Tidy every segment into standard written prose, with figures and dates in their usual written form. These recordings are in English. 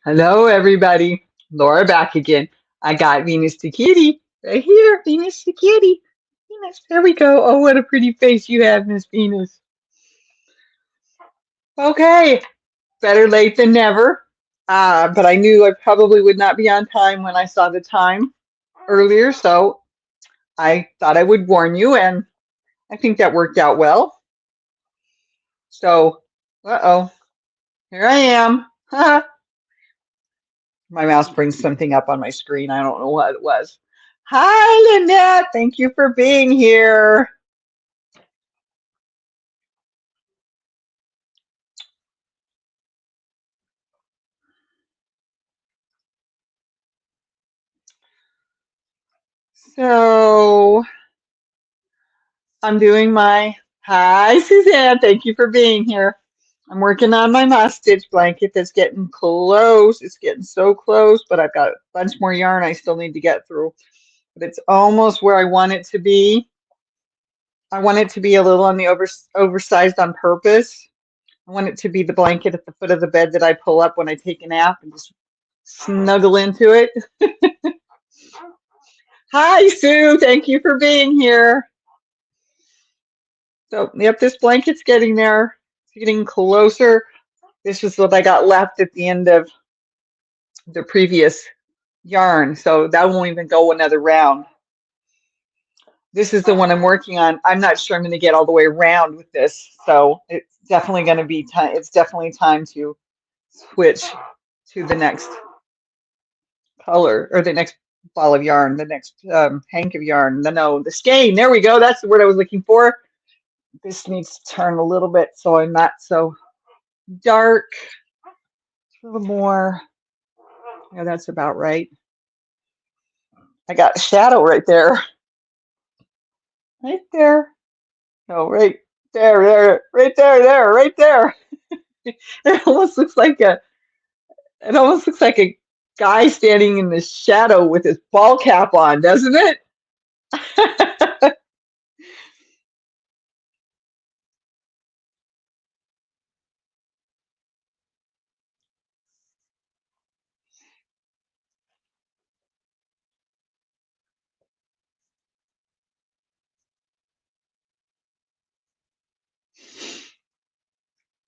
Hello, everybody. Laura back again. I got Venus the kitty right here. Venus the kitty. Venus, there we go. Oh, what a pretty face you have, Miss Venus. Okay, better late than never. But I knew I probably would not be on time when I saw the time earlier, so I thought I would warn you, and I think that worked out well. So, uh-oh, here I am. My mouse brings something up on my screen. I don't know what it was. Hi, Lynette. Thank you for being here. So I'm doing my, hi, Suzanne. Thank you for being here. I'm working on my moss stitch blanket that's getting close. It's getting so close, but I've got a bunch more yarn I still need to get through. But it's almost where I want it to be. I want it to be a little on the oversized on purpose. I want it to be the blanket at the foot of the bed that I pull up when I take a nap and just snuggle into it. Hi, Sue. Thank you for being here. So, yep, this blanket's getting there. It's getting closer. This is what I got left at the end of the previous yarn. So that won't even go another round. This is the one I'm working on. I'm not sure I'm going to get all the way around with this. So it's definitely going to be time. It's definitely time to switch to the next color or the next ball of yarn, the next hank of yarn. No, the skein. There we go. That's the word I was looking for. This needs to turn a little bit so I'm not so dark. A little more. Yeah, that's about right. I got a shadow right there. Right there. Oh, right there, right there. It almost looks like a guy standing in the shadow with his ball cap on, doesn't it?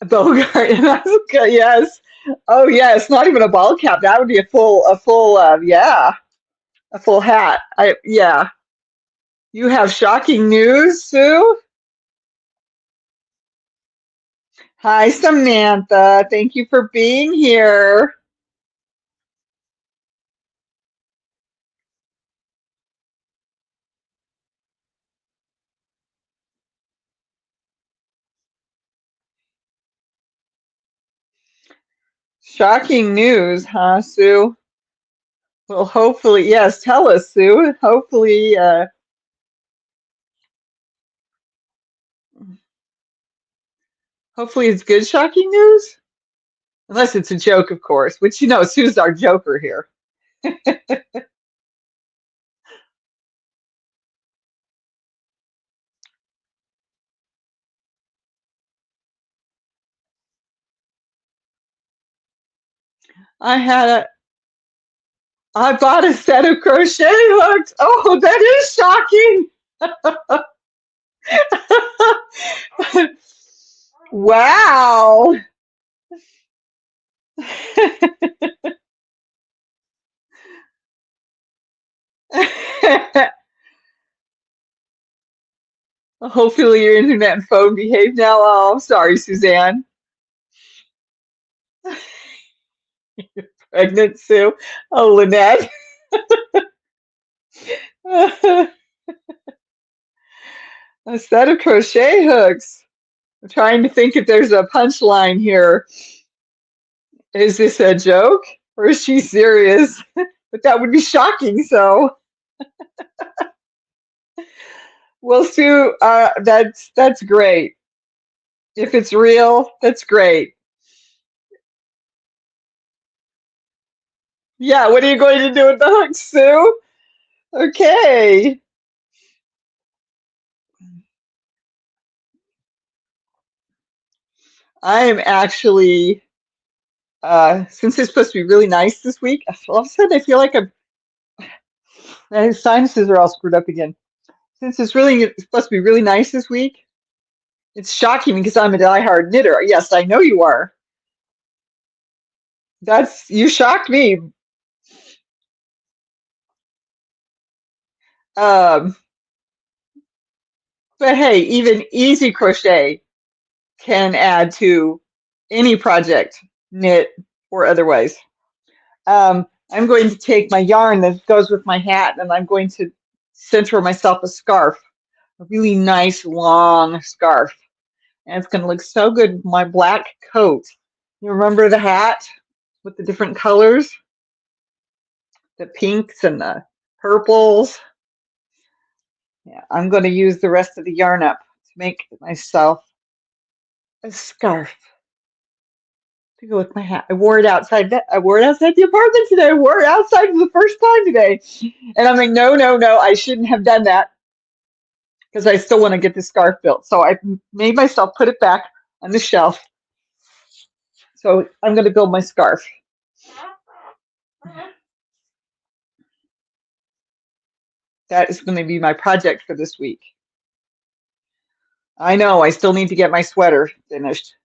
Bogart, yes. Oh, yes. Not even a ball cap. That would be yeah, a full hat. Yeah. You have shocking news, Sue? Hi, Samantha. Thank you for being here. Shocking news, huh, Sue? Well, hopefully, yes, tell us, Sue. Hopefully it's good shocking news. Unless it's a joke, of course, which Sue's our joker here. I had a I bought a set of crochet hooks. Oh, that is shocking. Wow. Hopefully your internet and phone behave now. Oh, I'm sorry, Suzanne. Pregnant Sue. Oh, Lynette. A set of crochet hooks. I'm trying to think if there's a punchline here. Is this a joke or is she serious? But that would be shocking. So, well, Sue, that's great. If it's real, that's great. Yeah, what are you going to do with the hooks, Sue? Okay. I am actually Since it's supposed to be really nice this week, all of a sudden I feel like my sinuses are all screwed up again. Since it's supposed to be really nice this week, it's shocking because I'm a diehard knitter. Yes, I know you are. You shocked me. Um, but hey, even easy crochet can add to any project, knit or otherwise. I'm going to take my yarn that goes with my hat and I'm going to center myself a scarf, a really nice long scarf. And it's going to look so good with my black coat. You remember the hat with the different colors? The pinks and the purples. Yeah, I'm going to use the rest of the yarn up to make myself a scarf to go with my hat. I wore it outside. I wore it outside the apartment today. I wore it outside for the first time today, and I'm like, no, no, no, I shouldn't have done that because I still want to get the scarf built. So I made myself put it back on the shelf. So I'm going to build my scarf. That is going to be my project for this week. I know I still need to get my sweater finished.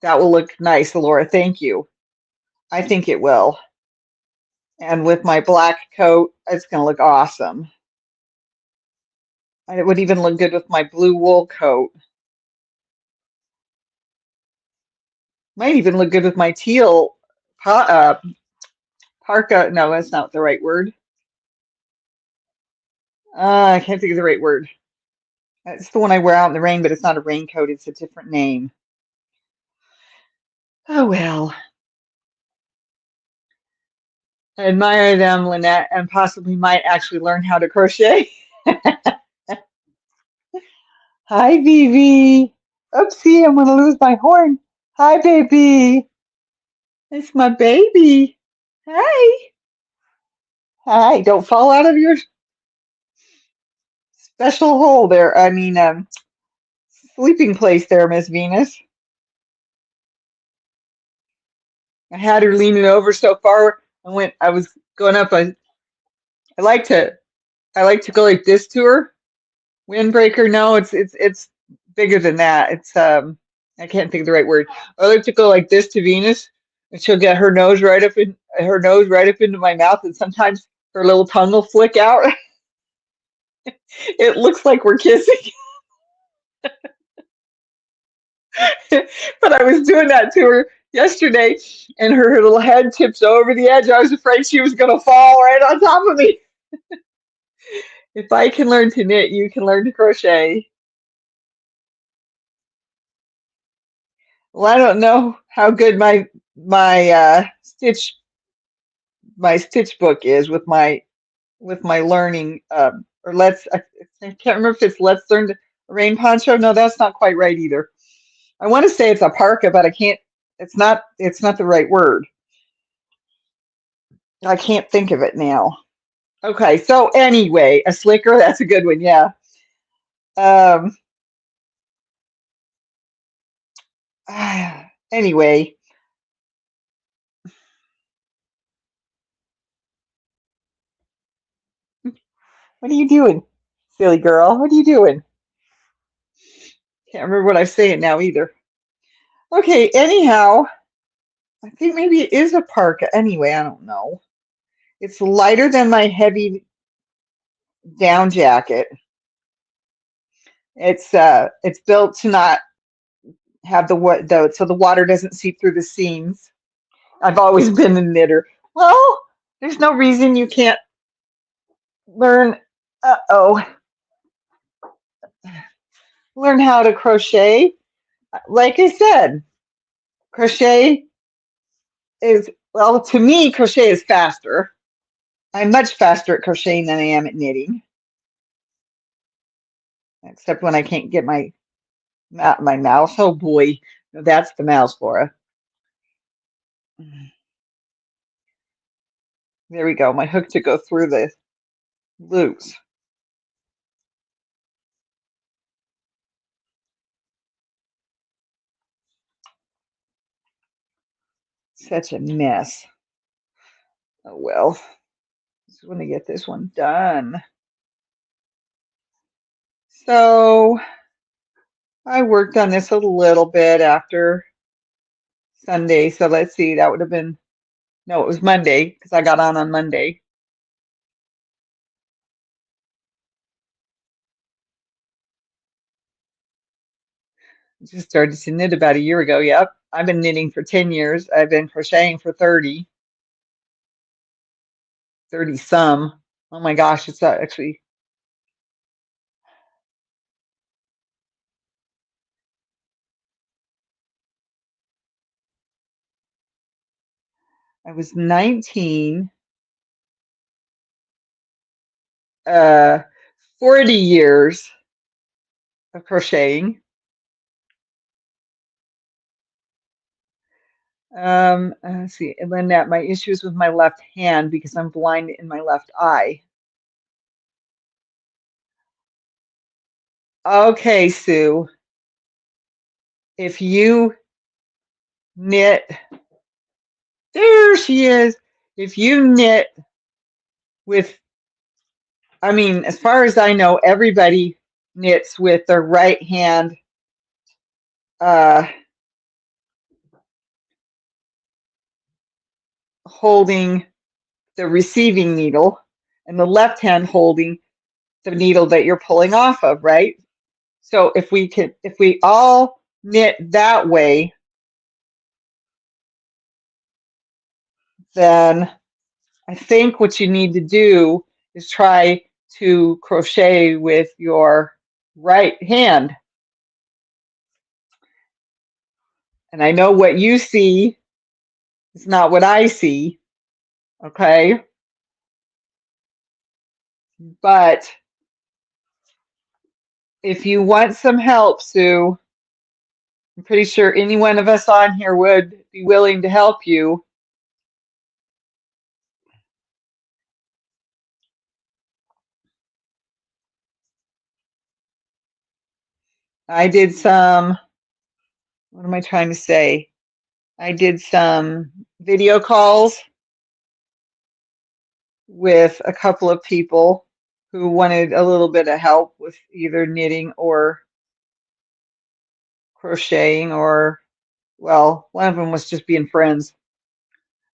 That will look nice, Laura. Thank you. I think it will. And with my black coat, it's going to look awesome. And it would even look good with my blue wool coat. Might even look good with my teal parka. No, that's not the right word. I can't think of the right word. It's the one I wear out in the rain, but it's not a raincoat. It's a different name. Oh, well. I admire them, Lynette, and possibly might actually learn how to crochet. Hi, Vivi. Oopsie, I'm going to lose my horn. Hi, baby. It's my baby. Hi. Hi. Don't fall out of your special hole there. I mean, sleeping place there, Miss Venus. I had her leaning over so far. I was going up. I like to, I like to go like this to her. Windbreaker. No, it's bigger than that. I can't think of the right word. I like to go like this to Venus, and she'll get her nose right up into my mouth, and sometimes her little tongue will flick out. It looks like we're kissing. But I was doing that to her yesterday, and her little head tips over the edge. I was afraid she was going to fall right on top of me. If I can learn to knit, you can learn to crochet. Well, I don't know how good my stitch book is with my learning. Or I can't remember if it's Let's Learn to Rain Poncho. No, that's not quite right either. I want to say it's a parka, but I can't. It's not the right word. I can't think of it now. Okay, so anyway, a slicker, that's a good one, yeah. Um, anyway, what are you doing, silly girl? What are you doing? Can't remember what I'm saying now either. Okay, anyhow, I think maybe it is a parka. Anyway, I don't know. It's lighter than my heavy down jacket. It's built to not have so the water doesn't seep through the seams. I've always been a knitter. Well, there's no reason you can't learn. Uh-oh, learn how to crochet. Like I said, crochet to me, crochet is faster. I'm much faster at crocheting than I am at knitting, except when I can't get my mouse. Oh boy, no, that's the mouse, Laura. There we go. My hook to go through the loops. such a mess. Oh well, just want to get this one done. So I worked on this a little bit after Sunday. So let's see, that would have been, no, it was Monday because I got on Monday. I just started to knit about a year ago. Yep. I've been knitting for 10 years. I've been crocheting for 30 some. Oh my gosh, it's actually, I was 19, 40 years of crocheting. Let's see, and then that my issues with my left hand because I'm blind in my left eye. Okay, Sue, if you knit, there she is. If you knit with, I mean, as far as I know, everybody knits with their right hand holding the receiving needle and the left hand holding the needle that you're pulling off of, right? So if we all knit that way, then I think what you need to do is try to crochet with your right hand. And I know what you see is not what I see, okay? But if you want some help, Sue, I'm pretty sure any one of us on here would be willing to help you. I did some, what am I trying to say? I did some video calls with a couple of people who wanted a little bit of help with either knitting or crocheting or, well, one of them was just being friends.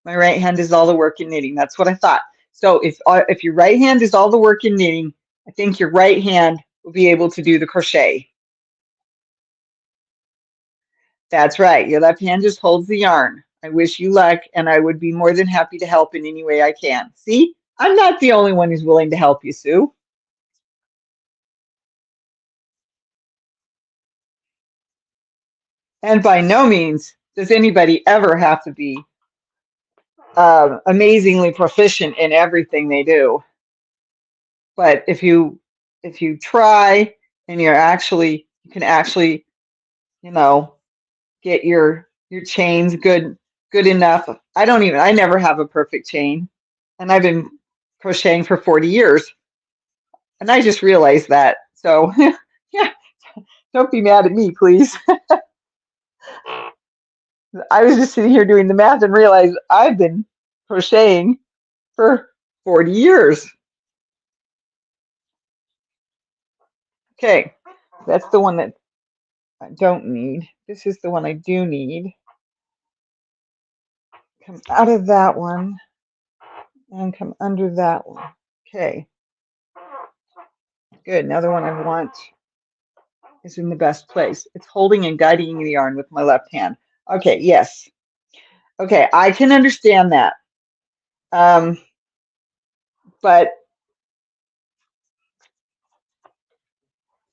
My right hand is all the work in knitting. That's what I thought. So if your right hand is all the work in knitting, I think your right hand will be able to do the crochet. That's right. Your left hand just holds the yarn. I wish you luck, and I would be more than happy to help in any way I can. See, I'm not the only one who's willing to help you, Sue. And by no means does anybody ever have to be amazingly proficient in everything they do. But if you try and you can actually, you know, get your chains good enough. I never have a perfect chain, and I've been crocheting for 40 years, and I just realized that. So yeah, don't be mad at me, please. I was just sitting here doing the math and realized I've been crocheting for 40 years. Okay, that's the one that I don't need. This is the one I do need. Come out of that one and come under that one. Okay, good. Now the one I want is in the best place. It's holding and guiding the yarn with my left hand. Okay, yes. Okay, I can understand that. But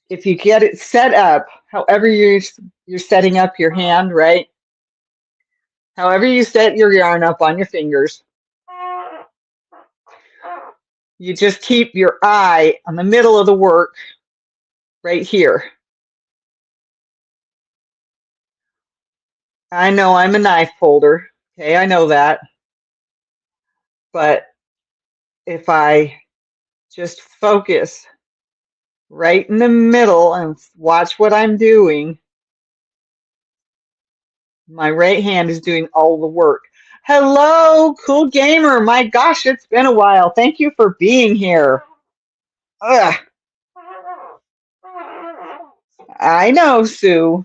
if you get it set up, however you're setting up your hand, right? However you set your yarn up on your fingers, you just keep your eye on the middle of the work right here. I know I'm a knife holder. Okay, I know that. But if I just focus right in the middle and watch what I'm doing, my right hand is doing all the work. Hello, cool gamer. My gosh, it's been a while. Thank you for being here. Ugh, I know, Sue.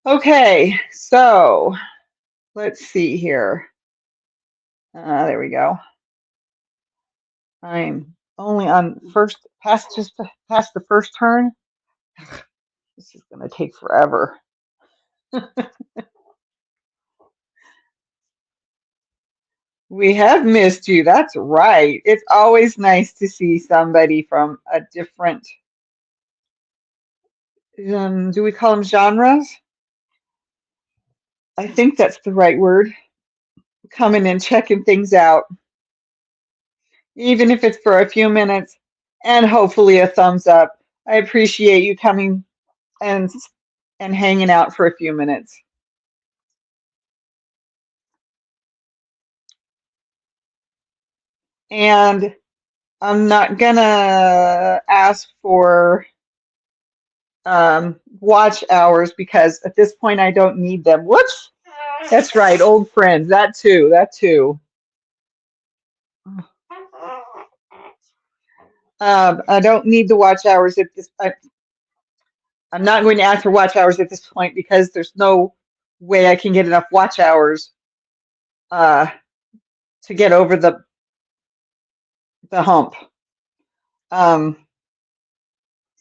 Okay, so let's see here. There we go. I'm only on just past the first turn. This is going to take forever. We have missed you. That's right. It's always nice to see somebody from a different, do we call them genres? I think that's the right word. Coming and checking things out, even if it's for a few minutes, and hopefully a thumbs up. I appreciate you coming and hanging out for a few minutes. And I'm not gonna ask for watch hours because at this point I don't need them. Whoops! That's right, old friends. That too. That too. I don't need the watch hours at this. I'm not going to ask for watch hours at this point because there's no way I can get enough watch hours uh, to get over the hump. Um,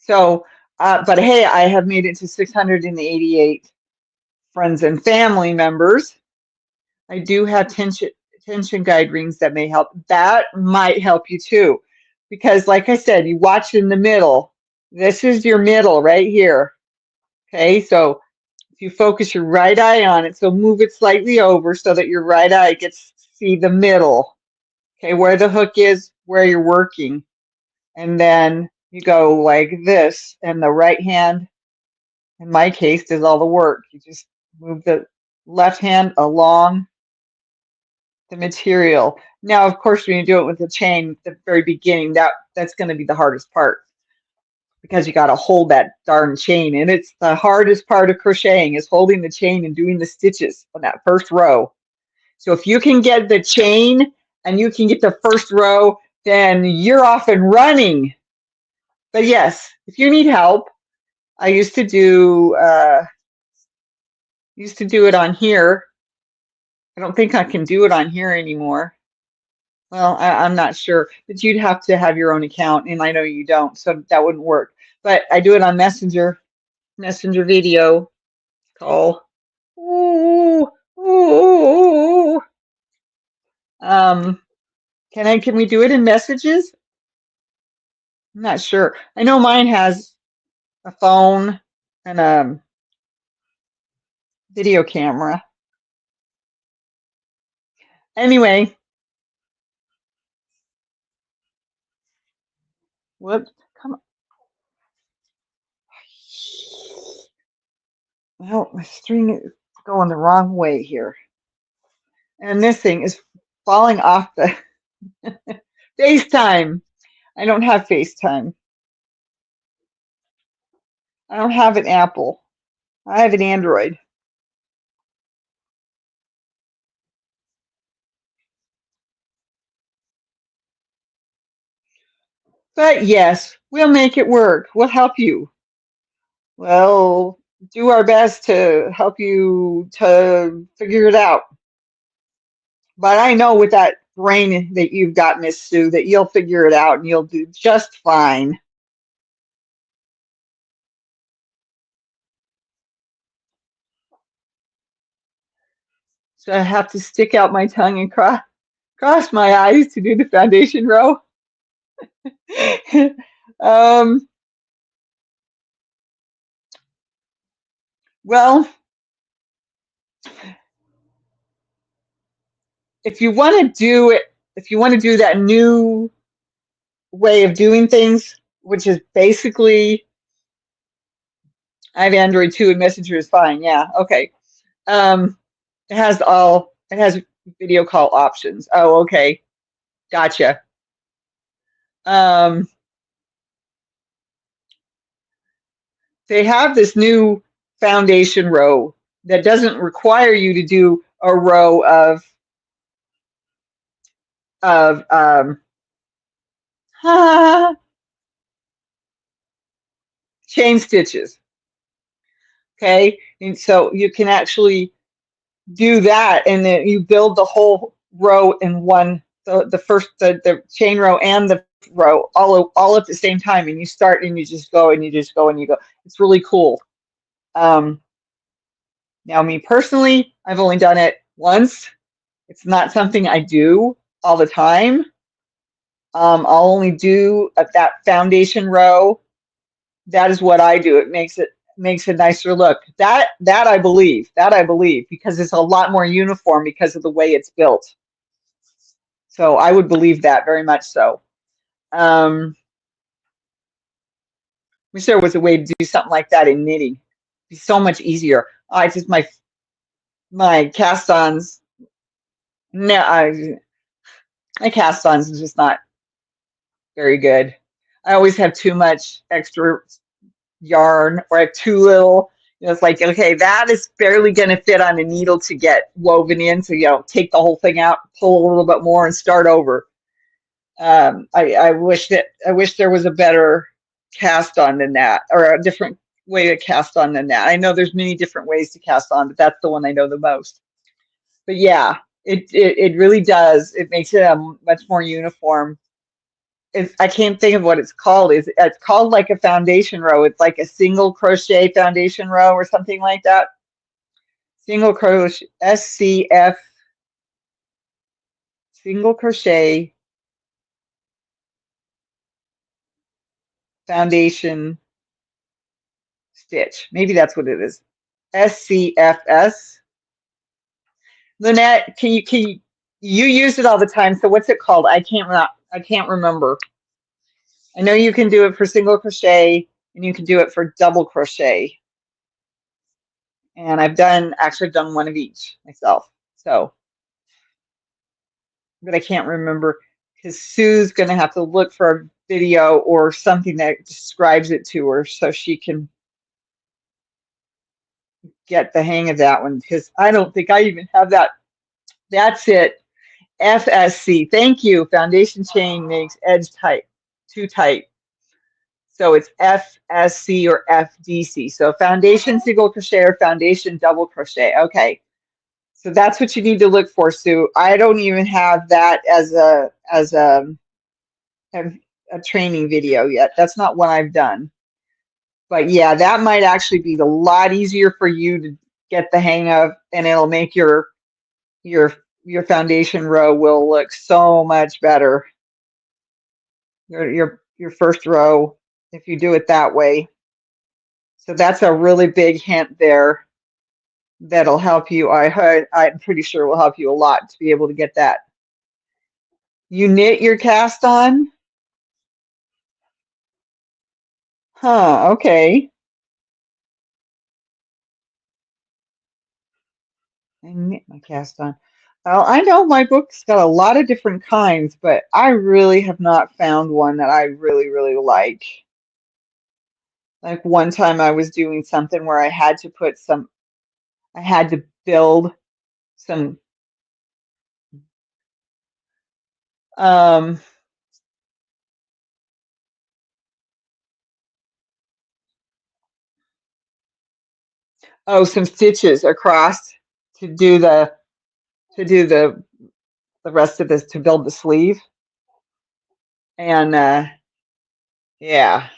but hey, I have made it to 688 friends and family members. I do have tension guide rings that may help. That might help you too, because like I said, you watch in the middle. This is your middle right here. Okay, so if you focus your right eye on it, so move it slightly over so that your right eye gets to see the middle. Okay, where the hook is, where you're working. And then you go like this, and the right hand, in my case, does all the work. You just move the left hand along the material. Now, of course, when you do it with the chain at the very beginning, that's going to be the hardest part because you got to hold that darn chain. And it's the hardest part of crocheting is holding the chain and doing the stitches on that first row. So if you can get the chain and you can get the first row, then you're off and running. But yes, if you need help, I used to do it on here. I don't think I can do it on here anymore. Well, I'm not sure, but you'd have to have your own account, and I know you don't, so that wouldn't work. But I do it on Messenger video call. Ooh, ooh. Can we do it in messages? I'm not sure. I know mine has a phone and a video camera. Anyway, whoops, come on. Well, my string is going the wrong way here. And this thing is falling off the FaceTime. I don't have FaceTime. I don't have an Apple. I have an Android. But yes, we'll make it work. We'll help you. We'll do our best to help you to figure it out. But I know with that brain that you've got, Miss Sue, that you'll figure it out and you'll do just fine. So I have to stick out my tongue and cross my eyes to do the foundation row. Well, if you want to do it, if you want to do that new way of doing things, which is basically, I have Android too, and Messenger is fine. Yeah, okay. It has video call options. Oh, okay, gotcha. They have this new foundation row that doesn't require you to do a row of chain stitches. Okay, and so you can actually do that, and then you build the whole row in one, the chain row and the row all at the same time, and you start and you just go and you just go and you go. It's really cool. Now, me personally, I've only done it once. It's not something I do all the time. I'll only do that foundation row. That is what I do. It makes a nicer look. That I believe. That I believe, because it's a lot more uniform because of the way it's built. So I would believe that very much so. Wish there was a way to do something like that in knitting. It'd be so much easier. I just my cast-ons. No, my cast-ons is just not very good. I always have too much extra yarn, or I have too little. It's like, okay, that is barely going to fit on a needle to get woven in. So, take the whole thing out, pull a little bit more, and start over. I wish there was a better cast on than that, or a different way to cast on than that. I know there's many different ways to cast on, but that's the one I know the most. But yeah, it really does. It makes it a much more uniform. I can't think of what it's called. It's called like a foundation row. It's like a single crochet foundation row or something like that. Single crochet, SCF, single crochet foundation stitch. Maybe that's what it is. SCFS. Lynette, can you use it all the time? So what's it called? I can't remember. I know you can do it for single crochet and you can do it for double crochet. And I've actually done one of each myself. So, but I can't remember, because Sue's going to have to look for a video or something that describes it to her so she can get the hang of that one, because I don't think I even have that. That's it. FSC. Thank you. Foundation chain makes edge tight, too tight. So it's FSC or FDC. So foundation single crochet or foundation double crochet. Okay. So that's what you need to look for, Sue. I don't even have that as a training video yet. That's not what I've done. But yeah, that might actually be a lot easier for you to get the hang of, and it'll make your foundation row will look so much better. Your first row, if you do it that way. So that's a really big hint there that'll help you. I'm pretty sure will help you a lot to be able to get that. You knit your cast on? Huh, okay. I knit my cast on. Well, I know my book's got a lot of different kinds, but I really have not found one that I really, really like. Like one time I was doing something where I had to build some some stitches across to do the rest of this, to build the sleeve. And yeah.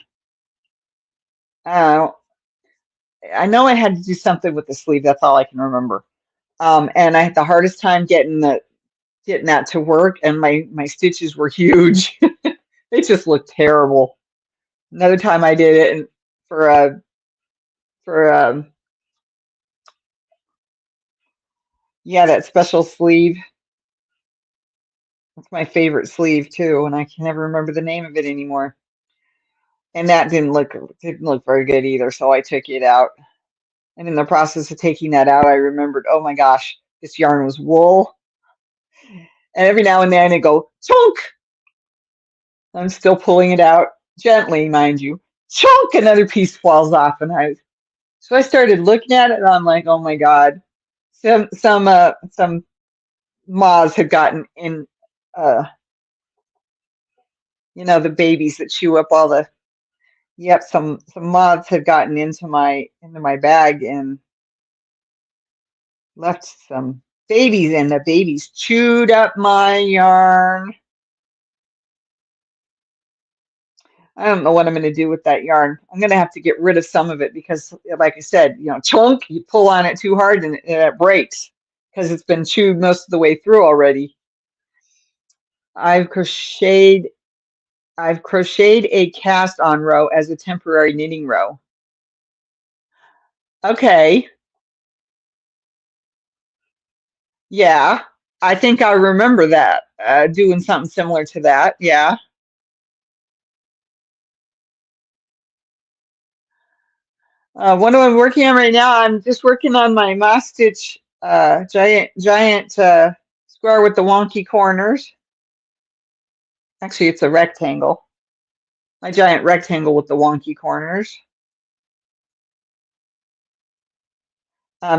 I know I had to do something with the sleeve. That's all I can remember. And I had the hardest time getting that to work, and my stitches were huge. It just looked terrible. Another time I did it for that special sleeve. That's my favorite sleeve too, and I can never remember the name of it anymore. And that didn't look very good either, so I took it out. And in the process of taking that out, I remembered, oh my gosh, this yarn was wool. And every now and then it go chunk. I'm still pulling it out gently, mind you. Chunk, another piece falls off, and I started looking at it, and I'm like, oh my God, some moths had gotten in, uh, the babies that chew up all the. Yep, some moths had gotten into my bag and left some babies in. The babies chewed up my yarn. I don't know what I'm going to do with that yarn. I'm going to have to get rid of some of it because, like I said, chunk, you pull on it too hard and it breaks because it's been chewed most of the way through already. I've crocheted I've crocheted a cast on row as a temporary knitting row. Okay. Yeah. I think I remember that. Doing something similar to that. Yeah. What am I working on right now? I'm just working on my Moss Stitch giant square with the wonky corners. Actually, it's a rectangle. My giant rectangle with the wonky corners.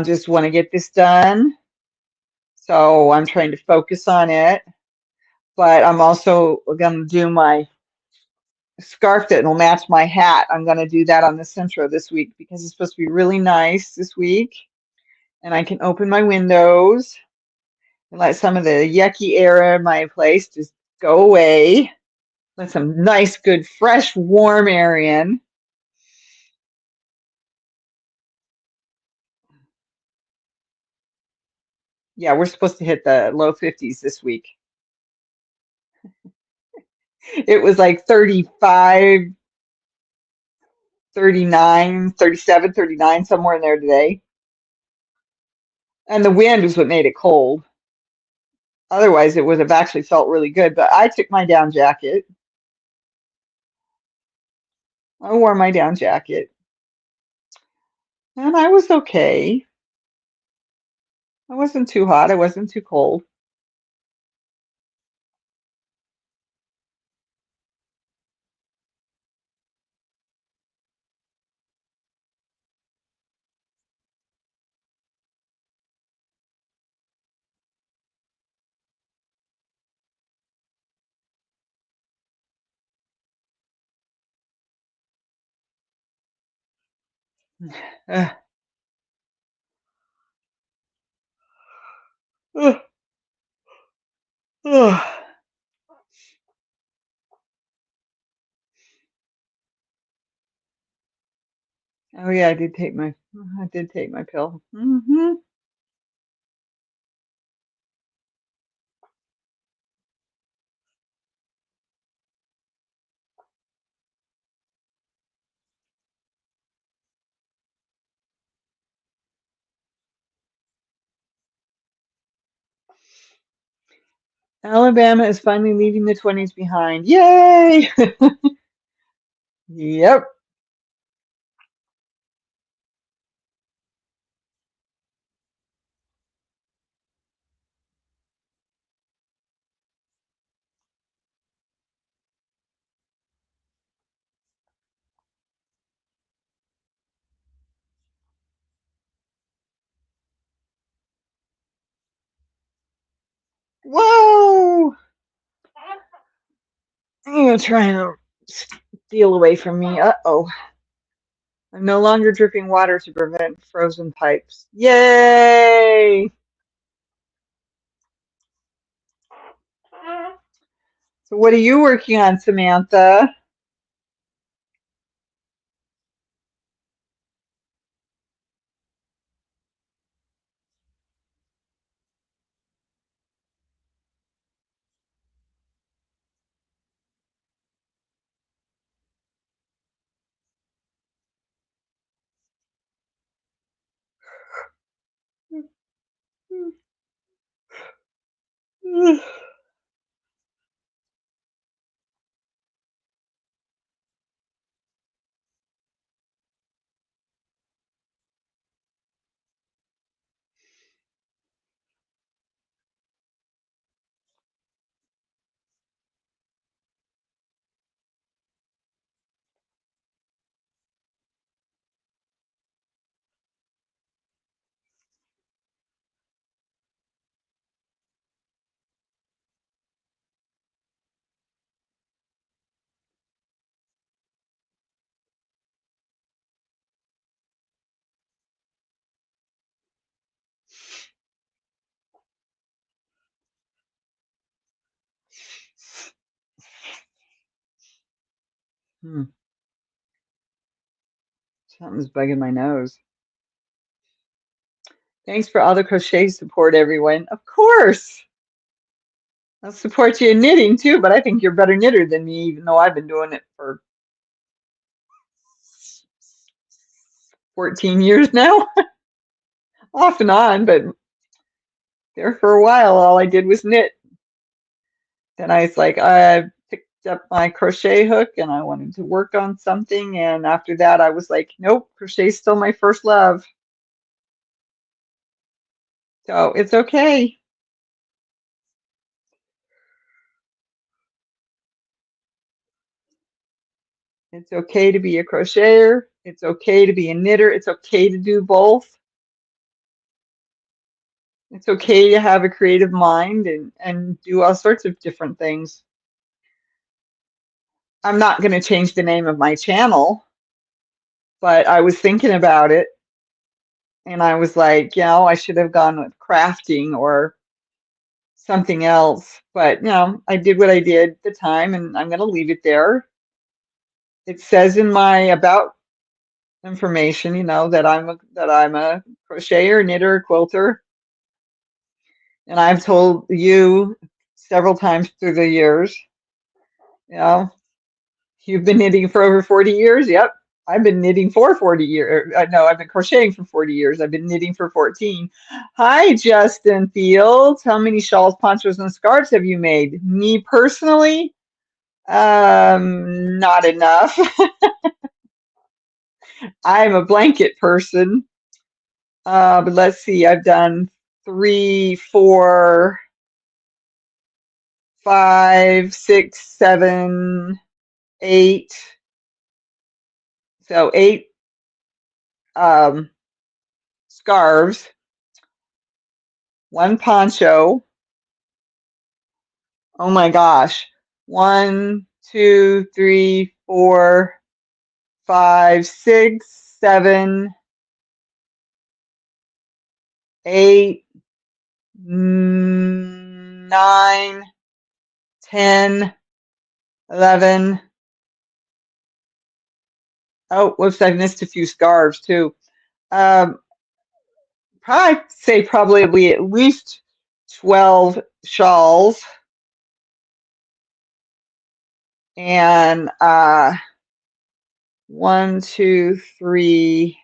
Just want to get this done. So I'm trying to focus on it. But I'm also going to do my scarf that will match my hat. I'm going to do that on the Centro this week because it's supposed to be really nice this week. And I can open my windows and let some of the yucky air in my place just go away. Let some nice, good, fresh, warm air in. Yeah, we're supposed to hit the low 50s this week. It was like 35, 39, 37, 39, somewhere in there today. And the wind was what made it cold. Otherwise, it would have actually felt really good. But I took my down jacket. I wore my down jacket. And I was okay. I wasn't too hot. I wasn't too cold. Uh, uh, uh. Oh yeah, I did take my pill. Alabama is finally leaving the 20s behind. Yay! Yep. Whoa! You're trying to steal away from me. Uh-oh. I'm no longer dripping water to prevent frozen pipes. Yay! So what are you working on, Samantha? Hmm. Something's bugging my nose. Thanks for all the crochet support, everyone. Of course. I'll support you in knitting too, but I think you're a better knitter than me, even though I've been doing it for 14 years now, off and on, but there for a while, all I did was knit. Then I was like, I picked up my crochet hook and I wanted to work on something. And after that, I was like, nope, crochet's still my first love. So it's okay. It's okay to be a crocheter. It's okay to be a knitter. It's okay to do both. It's okay to have a creative mind and do all sorts of different things. I'm not going to change the name of my channel, but I was thinking about it and I was like, I should have gone with crafting or something else. But, I did what I did at the time and I'm going to leave it there. It says in my about information, that I'm a crocheter, knitter, quilter. And I've told you several times through the years, you know, you've been knitting for over 40 years. Yep. I've been knitting for 40 years. No, I've been crocheting for 40 years. I've been knitting for 14. Hi, Justin Fields. How many shawls, ponchos, and scarves have you made? Me personally, not enough. I'm a blanket person. But let's see, I've done 3, 4, 5, 6, 7, 8. So 8 scarves, 1 poncho. Oh my gosh. 1, 2, 3, 4, 5, 6, 7, 8, 9, 10, 11. Oh, whoops, I missed a few scarves too. Um, probably at least 12 shawls and 1, 2, 3.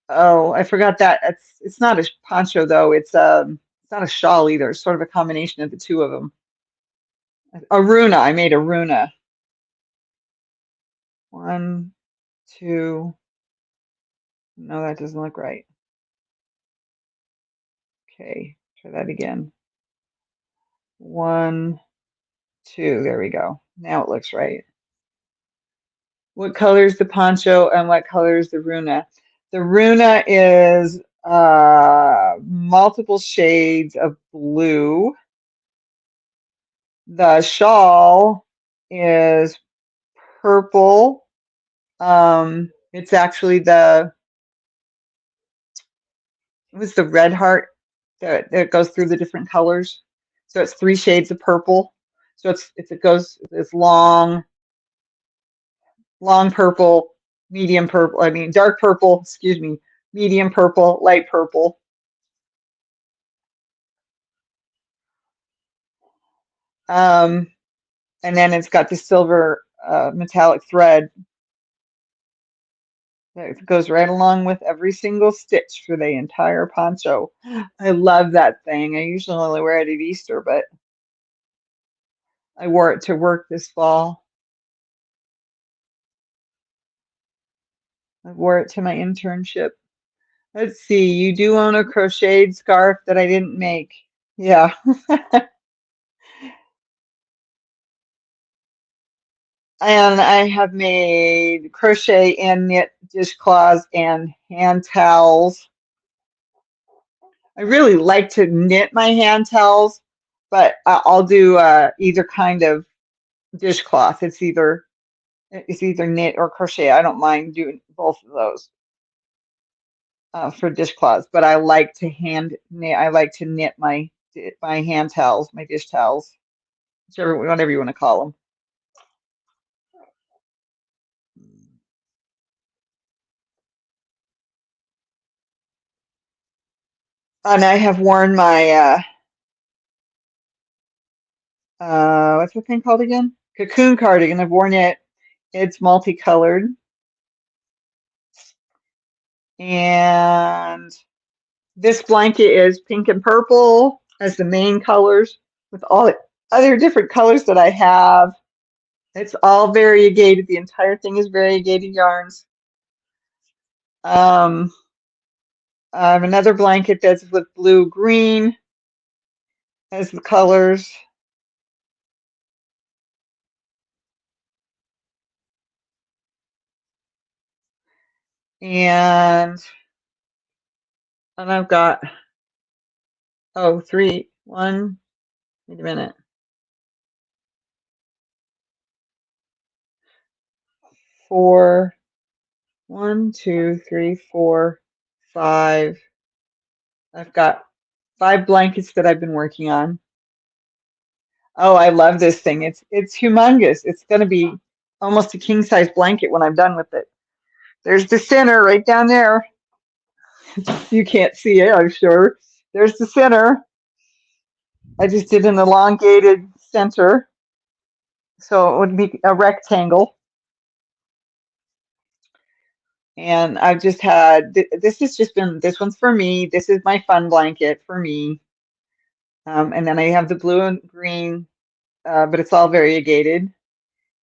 Oh, I forgot that. It's not a poncho though. It's not a shawl either. It's sort of a combination of the two of them. A runa. I made a runa. 1, 2. No, that doesn't look right. Okay, try that again. 1, 2. There we go. Now it looks right. What color is the poncho and what color is the runa? The runa is multiple shades of blue. The shawl is purple. It's actually it was the red heart that goes through the different colors. So it's 3 shades of purple. So it's long purple, medium purple, dark purple, excuse me, medium purple, light purple. And then it's got the silver metallic thread that goes right along with every single stitch for the entire poncho. I love that thing. I usually only wear it at Easter, but I wore it to work this fall. I wore it to my internship. Let's see, you do own a crocheted scarf that I didn't make. Yeah. And I have made crochet and knit dishcloths and hand towels. I really like to knit my hand towels, but I'll do either kind of dishcloth. It's either knit or crochet. I don't mind doing both of those for dishcloths, but I like to hand knit. I like to knit my my hand towels, my dish towels, whatever you want to call them. And I have worn my what's the thing called again? Cocoon cardigan. I've worn it. It's multicolored, and this blanket is pink and purple as the main colors, with all the other different colors that I have. It's all variegated. The entire thing is variegated yarns. I have another blanket that's with blue green as the colors. And I've got, oh, three, one, wait a minute. 4, 1, 2, 3, 4, 5. I've got 5 blankets that I've been working on. Oh, I love this thing. It's humongous. It's going to be almost a king size blanket when I'm done with it. There's the center right down there. You can't see it, I'm sure. There's the center. I just did an elongated center, so it would be a rectangle. And I've just had, this has just been, this one's for me. This is my fun blanket for me. And then I have the blue and green, but it's all variegated.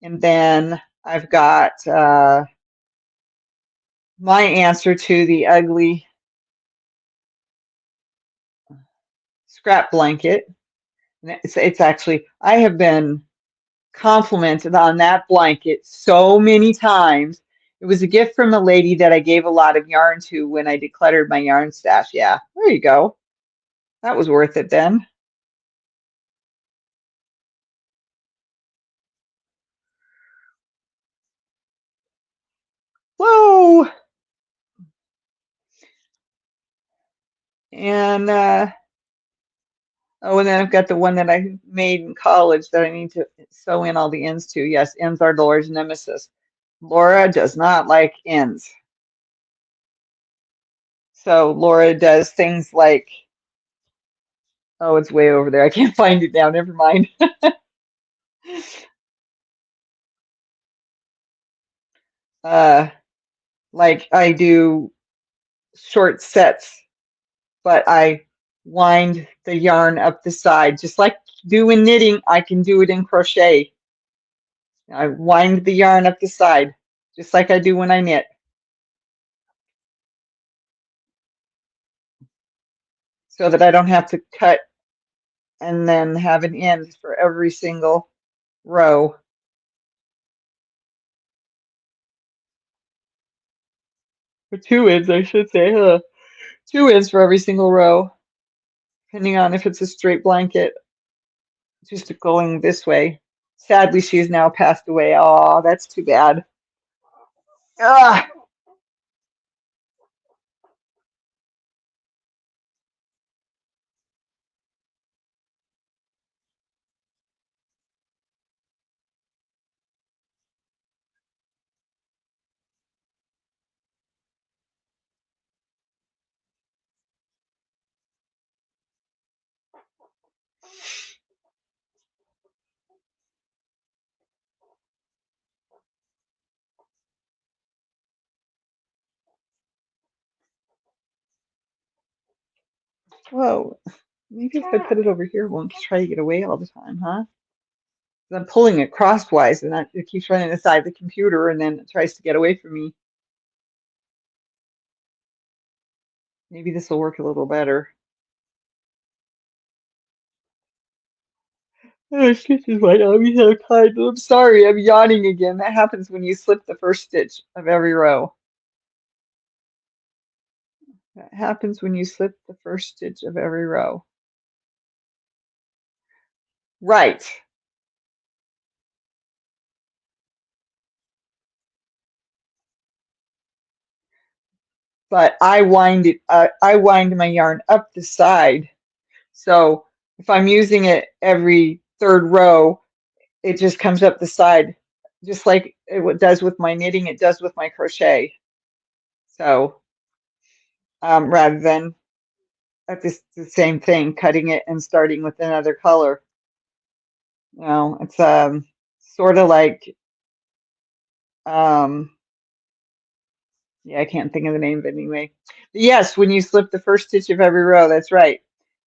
And then I've got my answer to the ugly scrap blanket. It's actually, I have been complimented on that blanket so many times. It was a gift from a lady that I gave a lot of yarn to when I decluttered my yarn stash. Yeah, there you go. That was worth it then. Whoa! And oh, and then I've got the one that I made in college that I need to sew in all the ends to. Yes, ends are Laura's nemesis. Laura does not like ends. So Laura does things like, oh, it's way over there. I can't find it now. Never mind. uh, like I do short sets, but I wind the yarn up the side, just like do in knitting. I can do it in crochet. I wind the yarn up the side, just like I do when I knit. So that I don't have to cut and then have an end for every single row. Or 2 ends, I should say. 2 ends for every single row, depending on if it's a straight blanket, just going this way. Sadly, she has now passed away. Oh, that's too bad. Ah, whoa. Maybe if I put it over here, it won't try to get away all the time, huh? 'Cause I'm pulling it crosswise and it keeps running aside the computer and then it tries to get away from me. Maybe this will work a little better. Oh, stitches might not be so tight. I'm sorry, I'm yawning again. That happens when you slip the first stitch of every row. That happens when you slip the first stitch of every row. Right. But I wind my yarn up the side. So If I'm using it every third row, it just comes up the side, just like it does with my knitting, it does with my crochet. So rather than at this the same thing, cutting it and starting with another color. You know, it's sort of like um, yeah, I can't think of the name of it anyway. But yes, when you slip the first stitch of every row, that's right.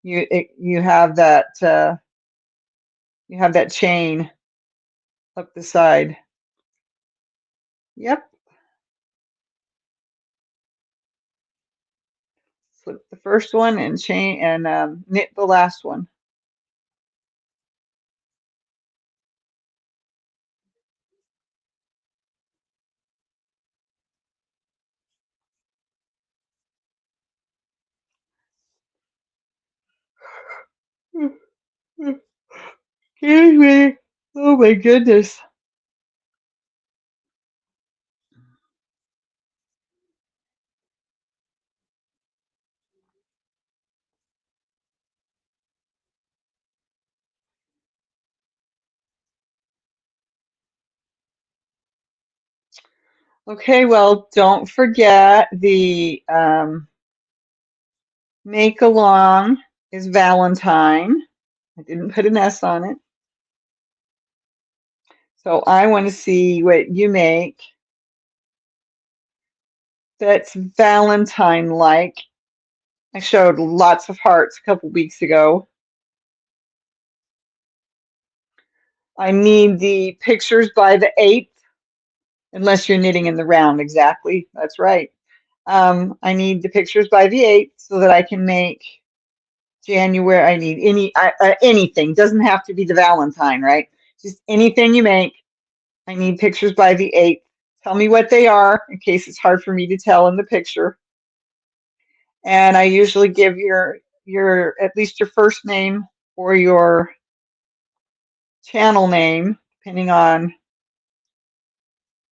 You have that chain up the side. Yep. Slip the first one and chain and knit the last one. Excuse me. Oh my goodness. Okay, well, don't forget the make along is Valentine. I didn't put an S on it. So I want to see what you make that's Valentine-like. I showed lots of hearts a couple weeks ago. I need the pictures by the 8th, unless you're knitting in the round exactly. That's right. I need the pictures by the 8th so that I can make January. I need anything. Doesn't have to be the Valentine, right? Just anything you make. I need pictures by the 8th. Tell me what they are in case it's hard for me to tell in the picture. And I usually give your at least your first name or your channel name, depending on,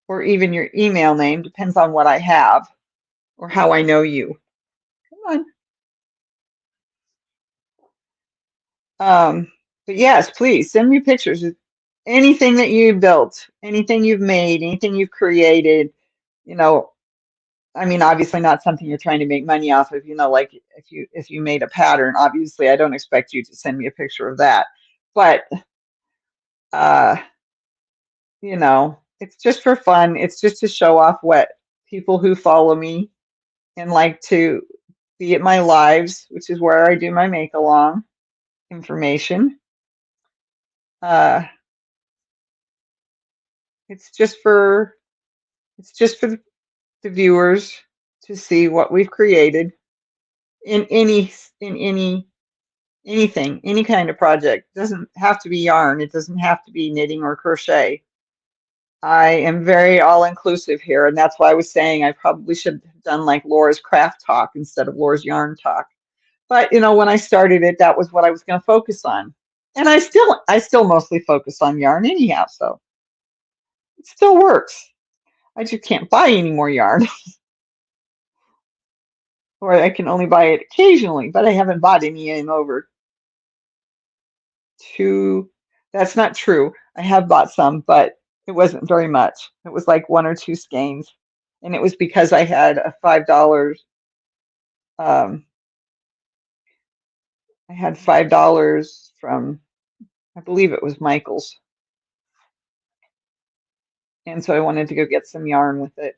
or even your email name, depends on what I have or how I know you. Come on. But yes, please send me pictures of anything that you built, anything you've made, anything you've created. You know, I mean, obviously not something you're trying to make money off of. You know, like if you made a pattern, obviously I don't expect you to send me a picture of that. But uh, you know, it's just for fun. It's just to show off what people who follow me and like to be at my lives, which is where I do my make along information. Uh, it's just for the viewers to see what we've created in anything, any kind of project. It doesn't have to be yarn. It doesn't have to be knitting or crochet. I am very all-inclusive here, and that's why I was saying I probably should have done like Laura's craft talk instead of Laura's yarn talk. But you know, when I started it, that was what I was going to focus on. And I still mostly focus on yarn anyhow, so it still works. I just can't buy any more yarn, or I can only buy it occasionally, but I haven't bought any in over two. That's not true. I have bought some, but it wasn't very much. It was like one or two skeins, and it was because I had a $5. Um, I had $5 from, I believe it was Michael's, and so I wanted to go get some yarn with it.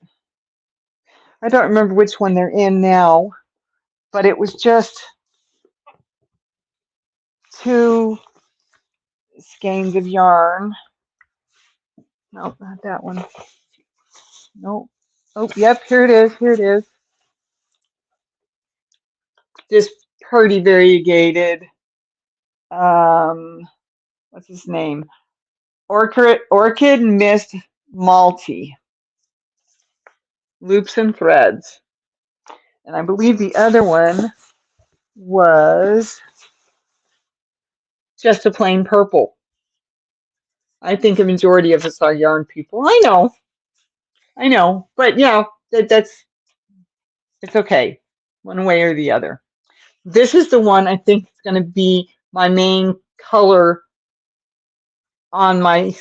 I don't remember which one they're in now, but it was just two skeins of yarn. Nope, not that one. Nope. Oh, yep, here it is. Here it is. This pretty variegated, what's his name? Orchid Mist Malty, loops and threads. And I believe the other one was just a plain purple. I think a majority of us are yarn people. I know, but yeah, that's it's okay, one way or the other. This is the one I think is going to be my main color on my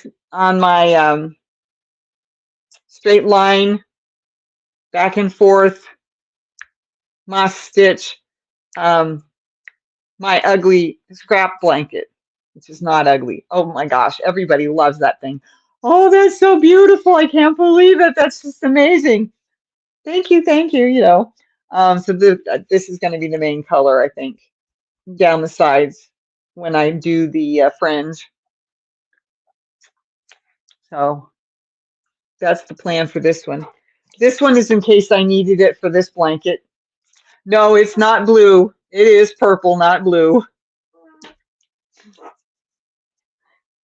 straight line, back and forth, moss stitch, um, my ugly scrap blanket, which is not ugly. Oh my gosh, everybody loves that thing. Oh, that's so beautiful. I can't believe it. That's just amazing. Thank you, you know. So this is going to be the main color, I think, down the sides when I do the fringe. So that's the plan for this one. This one is in case I needed it for this blanket. No, it's not blue. It is purple, not blue.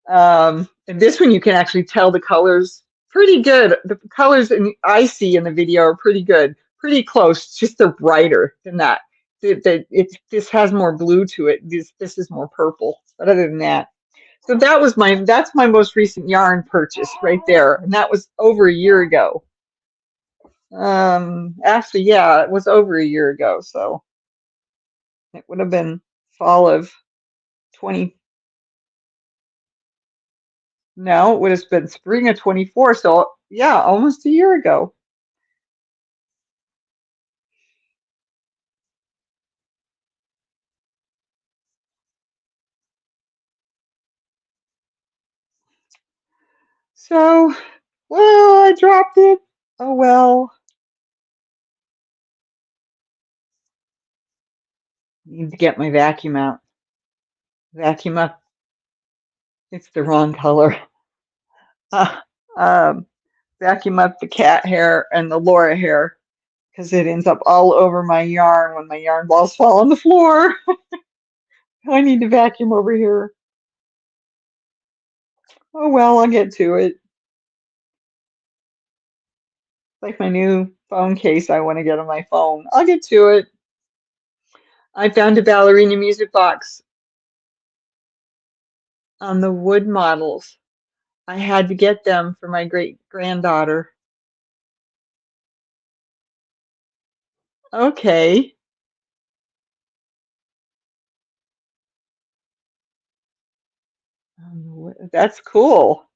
And this one you can actually tell the colors pretty good. The colors I see in the video are pretty good, pretty close. It's just they're brighter than that. This has more blue to it. This is more purple. But other than that, so that's my most recent yarn purchase right there, and that was over a year ago. Actually, yeah, it was over a year ago, so it would have been fall of 20. No, it would have been spring of 24. So yeah, almost a year ago. So, well, I dropped it. Oh well. Need to get my vacuum out. Vacuum up. It's the wrong color. Uh, um, vacuum up the cat hair and the Laura hair because it ends up all over my yarn when my yarn balls fall on the floor. I need to vacuum over here. Oh well, I'll get to it. Like my new phone case I want to get on my phone. I'll get to it. I found a ballerina music box on the wood models. I had to get them for my great granddaughter. Okay. That's cool.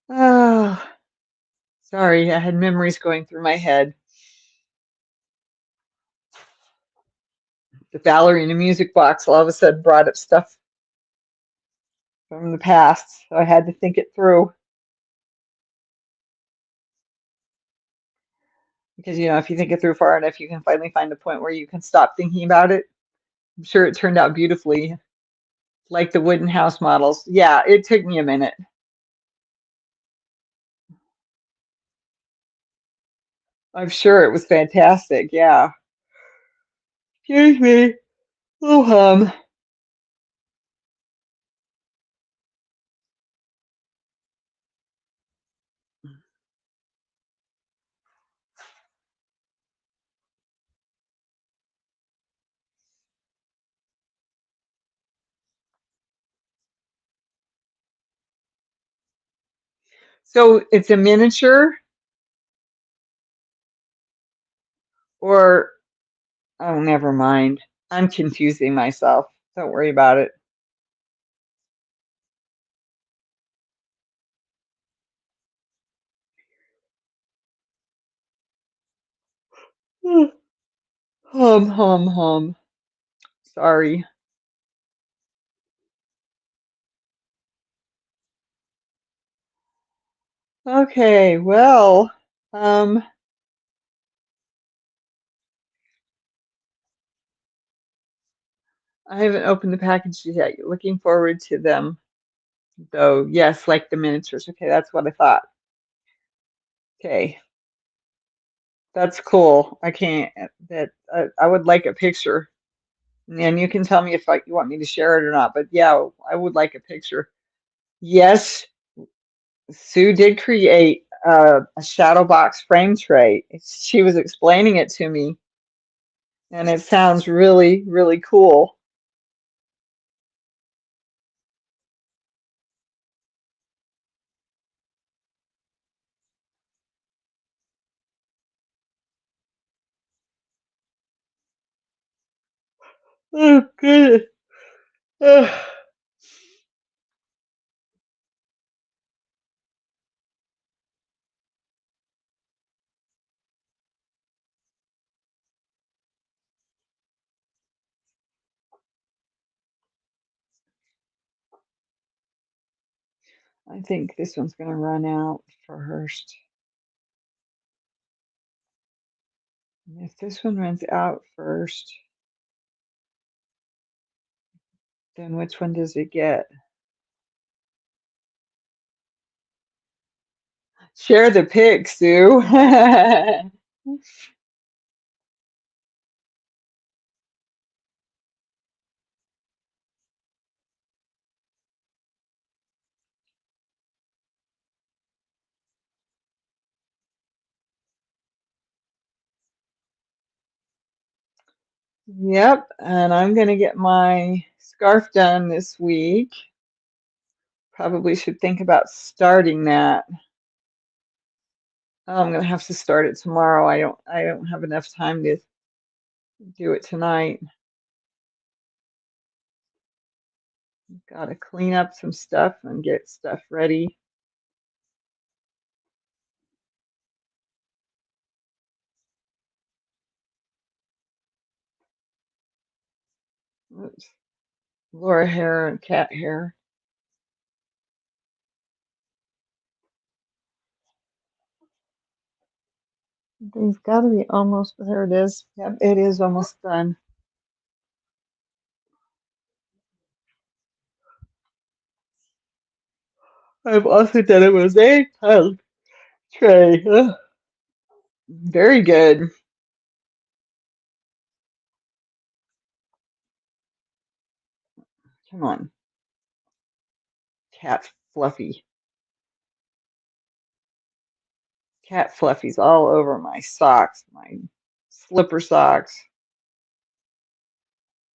Oh, sorry, I had memories going through my head. The ballerina music box all of a sudden brought up stuff from the past, so I had to think it through. Because, you know, if you think it through far enough, you can finally find a point where you can stop thinking about it. I'm sure it turned out beautifully, like the wooden house models. Yeah, it took me a minute. I'm sure it was fantastic. Yeah. Excuse me. Oh, So it's a miniature or, oh, never mind. I'm confusing myself. Don't worry about it. Hum. Sorry. Okay, well, um, I haven't opened the packages yet. You're looking forward to them, though. Yes, like the miniatures. Okay, that's what I thought. Okay, that's cool. I can't, that I would like a picture. And you can tell me if you want me to share it or not. But yeah, I would like a picture. Yes, Sue did create a shadow box frame tray. She was explaining it to me, and it sounds really, really cool. Oh, good. Ugh. I think this one's going to run out first. And if this one runs out first, then which one does it get? Share the pic, Sue. Yep, and I'm going to get my scarf done this week. Probably should think about starting that. Oh, I'm going to have to start it tomorrow. I don't have enough time to do it tonight. Got to clean up some stuff and get stuff ready. Oops. Laura hair and cat hair. Thing's got to be almost, there it is. Yep, it is almost done. I've also done it with a tile tray. Ugh. Very good. Come on, cat fluffy. Cat fluffies all over my socks, my slipper socks.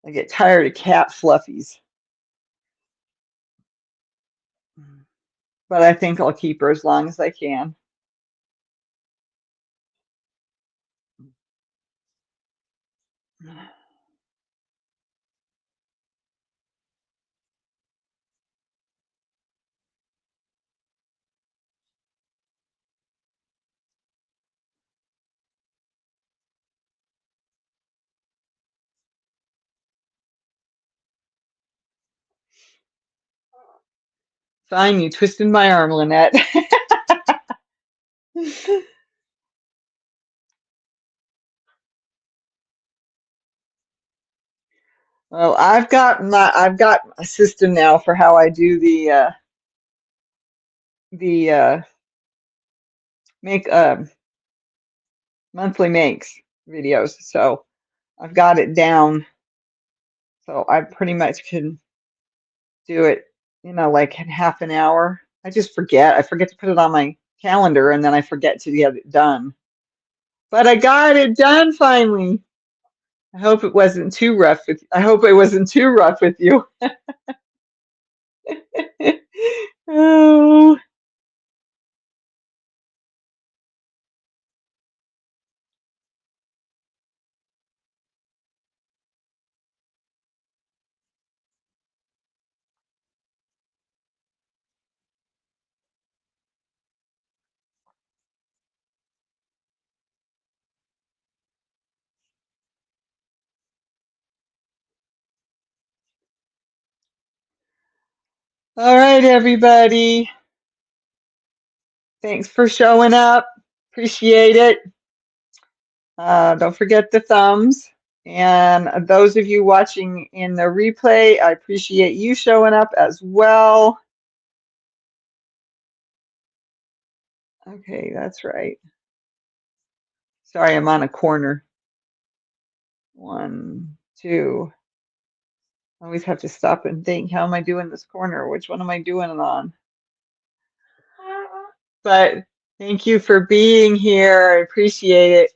I get tired of cat fluffies. But I think I'll keep her as long as I can. Fine, you twisted my arm, Lynette. Well, I've got a system now for how I do the make monthly makes videos. So I've got it down. So I pretty much can do it, like in half an hour. I just forget. I forget to put it on my calendar and then I forget to get it done. But I got it done finally. I hope it wasn't too rough with I hope it wasn't too rough with you. Oh. All right, everybody. Thanks for showing up. Appreciate it. Don't forget the thumbs. And those of you watching in the replay, I appreciate you showing up as well. Okay, that's right. Sorry, I'm on a corner. 1, 2. I always have to stop and think, how am I doing this corner? Which one am I doing it on? But Thank you for being here. I appreciate it.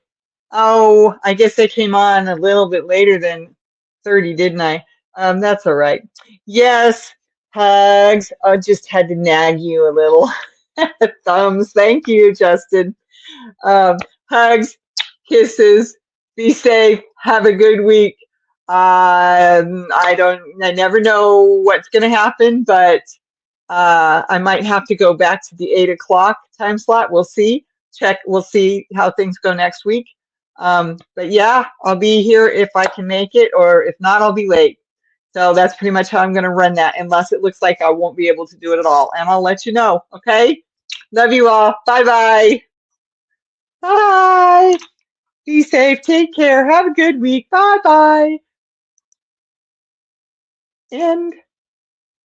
Oh, I guess I came on a little bit later than 30, didn't I? That's all right. Yes, hugs. I just had to nag you a little. Thumbs. Thank you, Justin. Um, Hugs, kisses. Be safe. Have a good week. I never know what's going to happen, but I might have to go back to the 8 o'clock time slot. We'll see. We'll see how things go next week. But yeah, I'll be here if I can make it, or if not, I'll be late. So that's pretty much how I'm going to run that, unless it looks like I won't be able to do it at all. And I'll let you know. Okay. Love you all. Bye-bye. Bye. Be safe. Take care. Have a good week. Bye-bye. End.